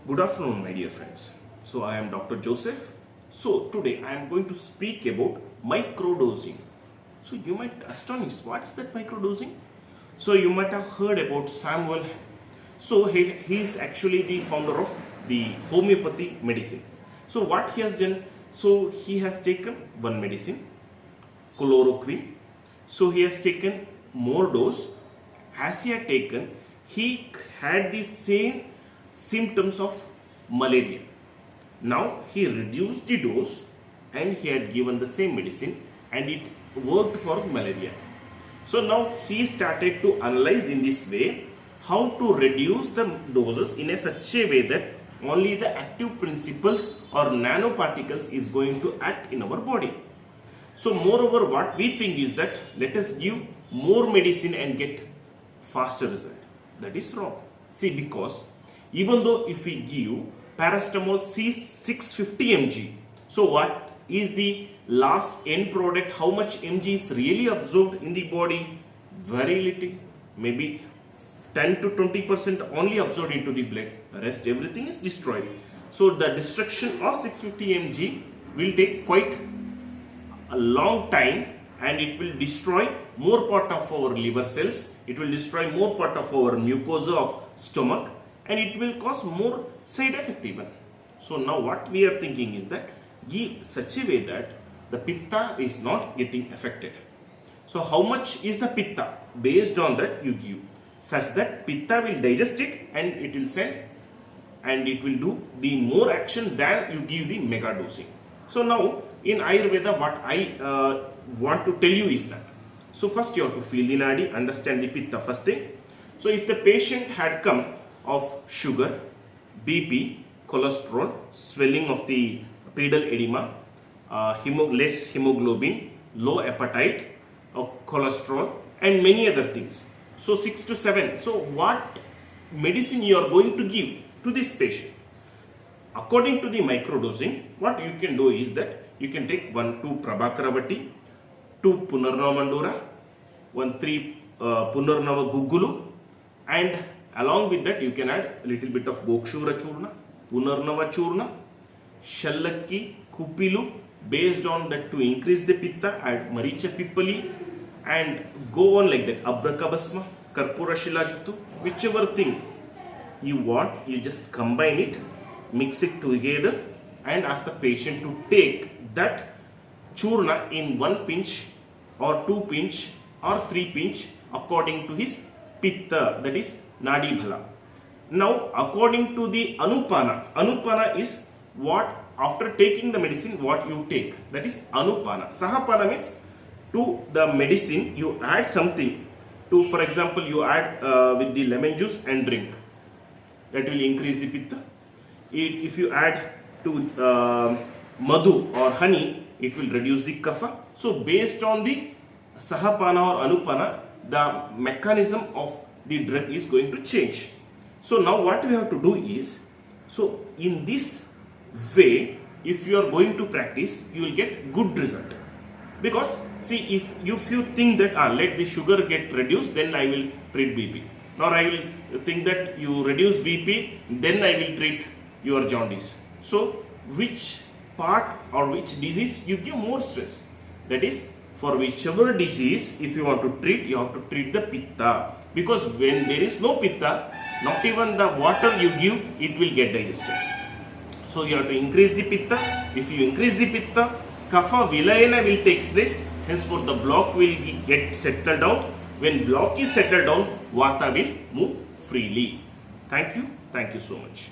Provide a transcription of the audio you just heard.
Good afternoon, my dear friends. So, I am Dr. Joseph. So, today I am going to speak about microdosing. So, you might astonish, what is that microdosing? So, you might have heard about Samuel. So, he is actually the founder of the homeopathy medicine. So, what he has done? So, he has taken one medicine, chloroquine. So, he has taken more dose. As he had taken, he had the same symptoms of malaria. Now he reduced the dose and he had given the same medicine and it worked for malaria. So now he started to analyze in this way how to reduce the doses in a such a way that only the active principles or nanoparticles is going to act in our body. So moreover, what we think is that let us give more medicine and get faster result. That is wrong. See, because even though if we give paracetamol C650 mg, so what is the last end product? How much mg is really absorbed in the body? Very little, maybe 10 to 20% only absorbed into the blood. Rest everything is destroyed. So the destruction of 650 mg will take quite a long time and it will destroy more part of our liver cells. It will destroy more part of our mucosa of stomach and it will cause more side effect even. So now what we are thinking is that give such a way that the pitta is not getting affected. So how much is the pitta? Based on that you give such that pitta will digest it and it will send and it will do the more action than you give the mega dosing. So now in Ayurveda what I want to tell you is that, so first you have to feel the nadi, understand the pitta first thing. So if the patient had come of sugar, BP, cholesterol, swelling of the pedal edema, less hemoglobin, low appetite, cholesterol and many other things. So 6 to 7. So what medicine you are going to give to this patient? According to the microdosing, what you can do is that you can take 2 Prabhakaravati, 2 Punarnava Mandura, 3 Punarnava Guggulu, and along with that you can add a little bit of Gokshura Churna, Punarnava Churna, Shallakki, Kupilu. Based on that to increase the pitta, add Maricha Pippali and go on like that. Abrakabasma, Karpura Shilajatu, whichever thing you want, you just combine it, mix it together and ask the patient to take that churna in 1 pinch or 2 pinch or 3 pinch according to his pitta, that is nadi bhala. Now according to the anupana is what after taking the medicine what you take, that is anupana. Sahapana means to the medicine you add something to, for example you add with the lemon juice and drink, that will increase the pitta. If you add to madhu or honey, it will reduce the kapha. So based on the sahapana or anupana, the mechanism of the drug is going to change. So now what we have to do is, so in this way if you are going to practice, you will get good result. Because see, if you think that let the sugar get reduced, then I will treat BP, or I will think that you reduce BP, then I will treat your jaundice. So which part or which disease you give more stress? That is, for whichever disease if you want to treat, you have to treat the pitta, because when there is no pitta, not even the water you give, it will get digested. So you have to increase the pitta. If you increase the pitta, kapha vilayana will take place, henceforth the block will get settled down. When block is settled down, vata will move freely. Thank you so much.